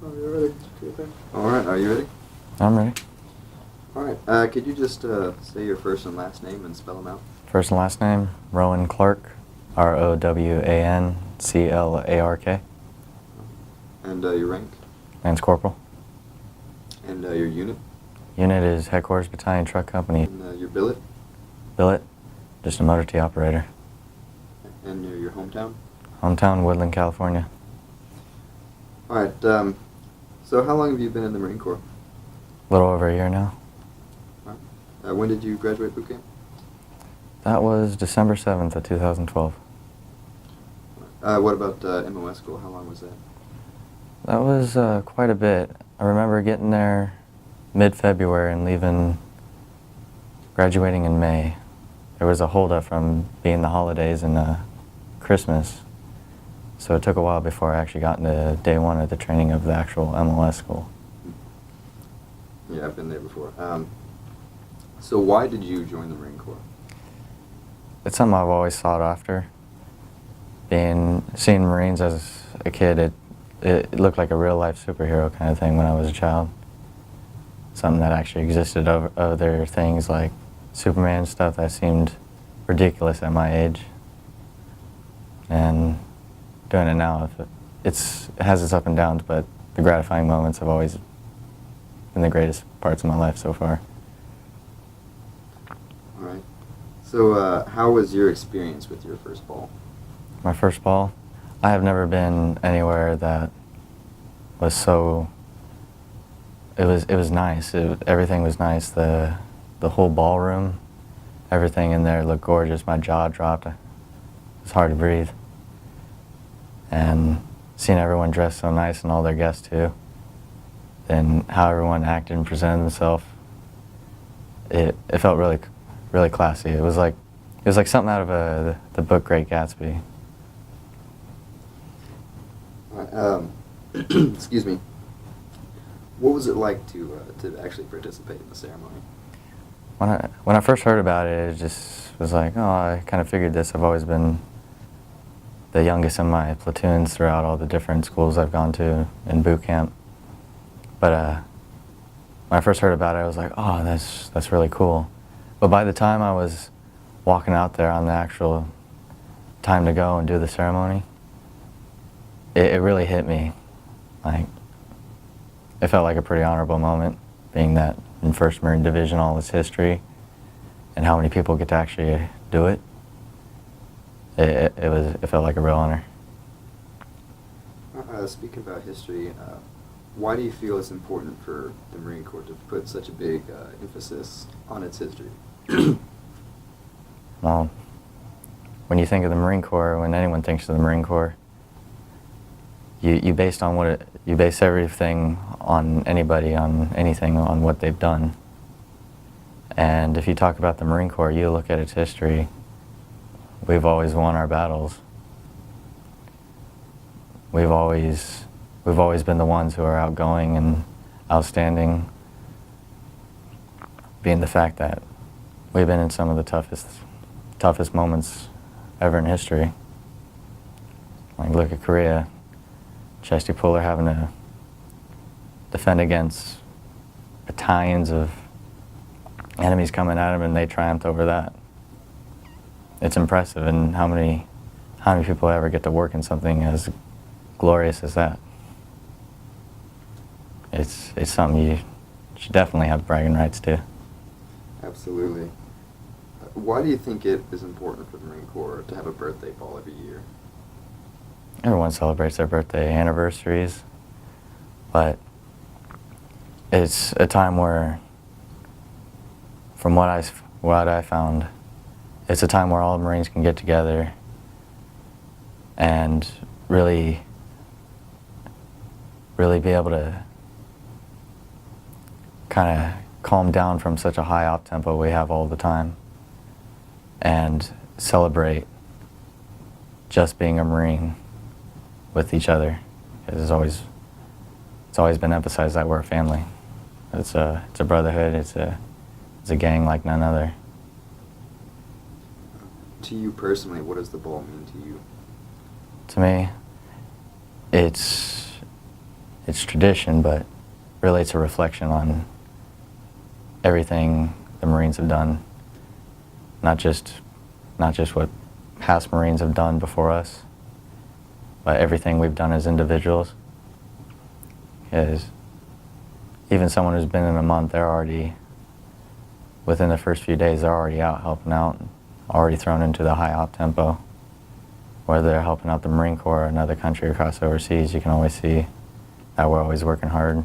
Oh, you're ready. All right, are you ready? I'm ready. All right, could you just say your first and last name and spell them out? First and last name, Rowan Clark, Rowanclark. And your rank? Lance Corporal. And your unit? Unit is Headquarters Battalion Truck Company. And your billet? Billet, just a motor T operator. And your hometown? Hometown, Woodland, California. All right, so how long have you been in the Marine Corps? A little over a year now. All right. When did you graduate boot camp? That was December 7th of 2012. What about MOS school? How long was that? That was quite a bit. I remember getting there mid-February and graduating in May. There was a holdup from being the holidays and Christmas, so it took a while before I actually got into day one of the training of the actual MOS school. Yeah, I've been there before. So why did you join the Marine Corps? It's something I've always sought after. Seeing Marines as a kid, it looked like a real-life superhero kind of thing when I was a child. Something that actually existed over other things like Superman stuff that seemed ridiculous at my age. And doing it now, it has its up and downs, but the gratifying moments have always been the greatest parts of my life so far. All right. So how was your experience with your first ball? My first ball? I have never been anywhere that was so... It was nice. Everything was nice. The whole ballroom, everything in there looked gorgeous. My jaw dropped. It was hard to breathe. And seeing everyone dressed so nice and all their guests too, and how everyone acted and presented themselves, it felt really, really classy. It was like something out of the book Great Gatsby. Excuse me. What was it like to actually participate in the ceremony? When I first heard about it, it just was like, oh, I kind of figured this. I've always been the youngest in my platoons throughout all the different schools I've gone to in boot camp. But when I first heard about it, I was like, oh, that's really cool. But by the time I was walking out there on the actual time to go and do the ceremony, it really hit me. Like, it felt like a pretty honorable moment, being that in 1st Marine Division, all its history, and how many people get to actually do it. It felt like a real honor. Speaking about history, why do you feel it's important for the Marine Corps to put such a big emphasis on its history? Well, when you think of the Marine Corps, when anyone thinks of the Marine Corps, you base everything on anybody, on anything, on what they've done. And if you talk about the Marine Corps, you look at its history, we've always won our battles. We've always been the ones who are outgoing and outstanding, being the fact that we've been in some of the toughest moments ever in history. Like, look at Korea. Chesty Puller having to defend against battalions of enemies coming at him, and they triumphed over that. It's impressive, and how many people ever get to work in something as glorious as that? It's something you should definitely have bragging rights to. Absolutely. Why do you think it is important for the Marine Corps to have a birthday ball every year? Everyone celebrates their birthday anniversaries, but it's a time where, from what I found, it's a time where all the Marines can get together and really be able to kind of calm down from such a high op tempo we have all the time and celebrate just being a Marine with each other. It's always been emphasized that we're a family. It's a brotherhood. It's a gang like none other. To you personally, what does the ball mean to you? To me, it's it's tradition, but really it's a reflection on everything the Marines have done. Not just what past Marines have done before us, but everything we've done as individuals. Because even someone who's been in a month, they're already, within the first few days, they're already out helping out, already thrown into the high op tempo. Whether they're helping out the Marine Corps or another country across overseas, you can always see that we're always working hard.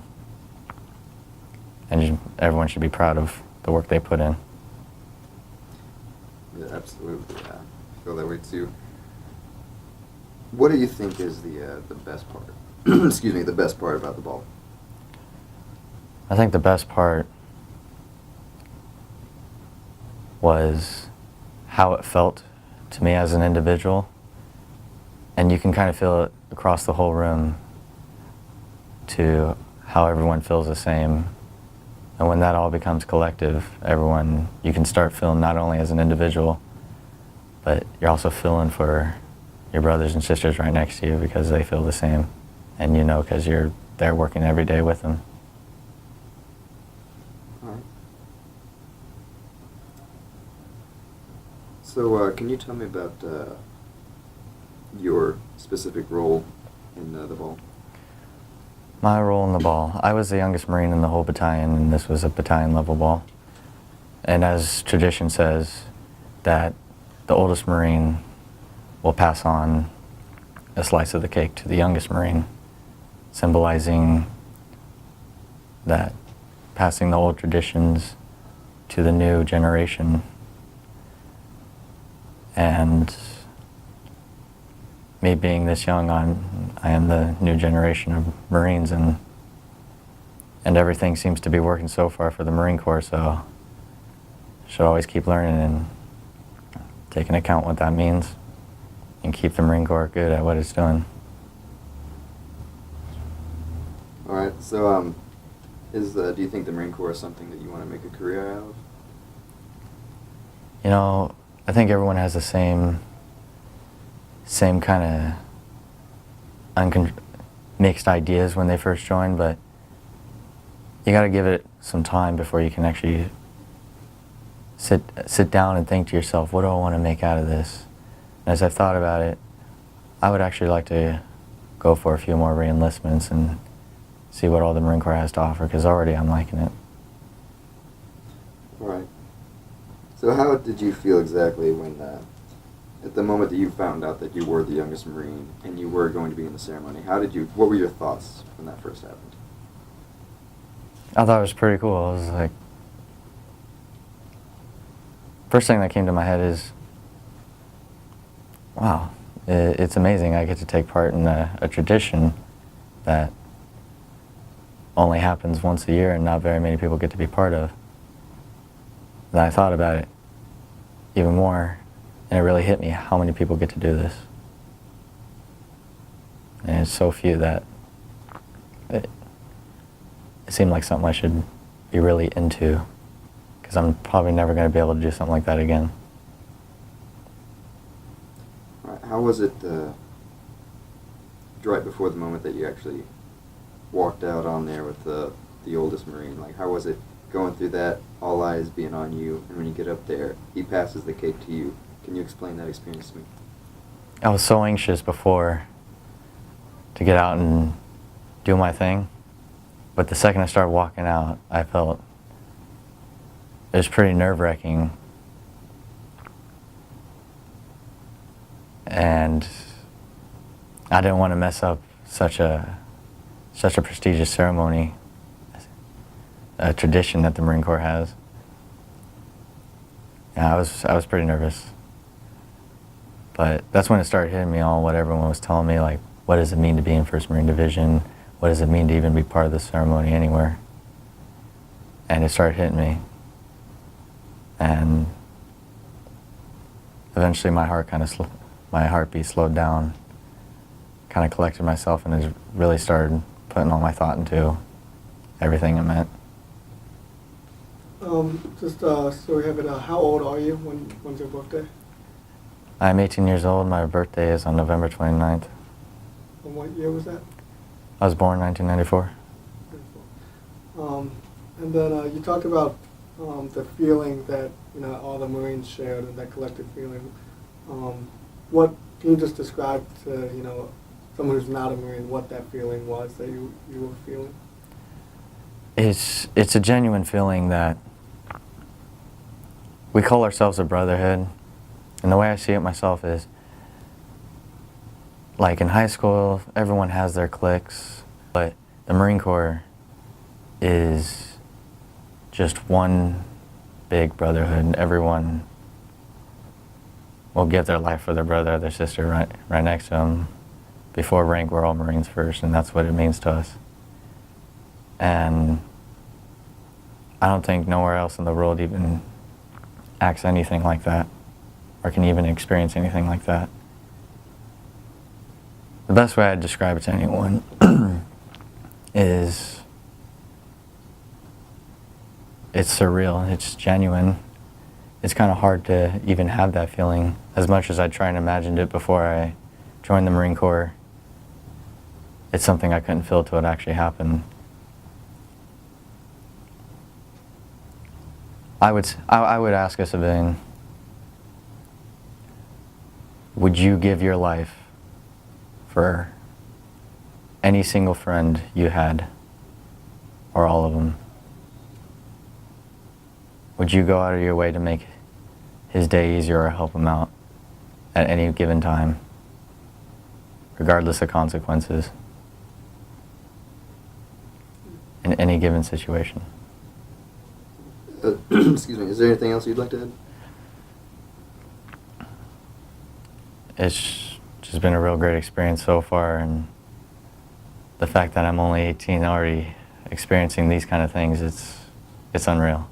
And everyone should be proud of the work they put in. Yeah, absolutely. Yeah. I feel that way too. What do you think is the best part? Excuse me, the best part about the ball? I think the best part was how it felt to me as an individual. And you can kind of feel it across the whole room to how everyone feels the same. And when that all becomes collective, you can start feeling not only as an individual, but you're also feeling for your brothers and sisters right next to you because they feel the same. And you know, because you're there working every day with them. All right. So can you tell me about your specific role in the ball? My role in the ball. I was the youngest Marine in the whole battalion, and this was a battalion level ball. And as tradition says, that the oldest Marine will pass on a slice of the cake to the youngest Marine, symbolizing that passing the old traditions to the new generation. And me being this young, I am the new generation of Marines, and everything seems to be working so far for the Marine Corps, so should always keep learning and taking account what that means and keep the Marine Corps good at what it's doing. All right. So, do you think the Marine Corps is something that you want to make a career out of? You know, I think everyone has the same kind of mixed ideas when they first join, but you got to give it some time before you can actually sit down and think to yourself, what do I want to make out of this? And as I've thought about it, I would actually like to go for a few more re-enlistments and see what all the Marine Corps has to offer, because already I'm liking it. All right. So how did you feel exactly when, at the moment that you found out that you were the youngest Marine and you were going to be in the ceremony, what were your thoughts when that first happened? I thought it was pretty cool. I was like, first thing that came to my head is, wow, it's amazing I get to take part in a tradition that only happens once a year and not very many people get to be part of. Then I thought about it even more, and it really hit me how many people get to do this. And it's so few that it seemed like something I should be really into, because I'm probably never going to be able to do something like that again. All right. How was it right before the moment that you actually walked out on there with the oldest Marine? Like, how was it going through that, all eyes being on you, and when you get up there, he passes the cake to you? Can you explain that experience to me? I was so anxious before to get out and do my thing, but the second I started walking out, I felt it was pretty nerve-wracking, and I didn't want to mess up such a prestigious ceremony, a tradition that the Marine Corps has. Yeah, I was pretty nervous. But that's when it started hitting me on what everyone was telling me, like, what does it mean to be in 1st Marine Division? What does it mean to even be part of the ceremony anywhere? And it started hitting me. And eventually my heartbeat slowed down, kind of collected myself, and just really started putting all my thought into everything it meant. So we have it. How old are you? When's your birthday? I'm 18 years old. My birthday is on November 29th. And what year was that? I was born in 1994. And then you talked about the feeling that all the Marines shared and that collective feeling. What can you just describe to someone who's not a Marine what that feeling was that you were feeling? It's a genuine feeling that we call ourselves a brotherhood, and the way I see it myself is, like in high school, everyone has their cliques, but the Marine Corps is just one big brotherhood, and everyone will give their life for their brother or their sister right next to them. Before rank, we're all Marines first, and that's what it means to us. And I don't think nowhere else in the world even acts anything like that, or can even experience anything like that. The best way I'd describe it to anyone is it's surreal, it's genuine. It's kind of hard to even have that feeling. As much as I tried and imagined it before I joined the Marine Corps, it's something I couldn't feel till it actually happened. I would ask a civilian, would you give your life for any single friend you had, or all of them? Would you go out of your way to make his day easier or help him out at any given time, regardless of consequences, in any given situation? Excuse me, is there anything else you'd like to add? It's just been a real great experience so far, and the fact that I'm only 18 already experiencing these kind of things, it's unreal.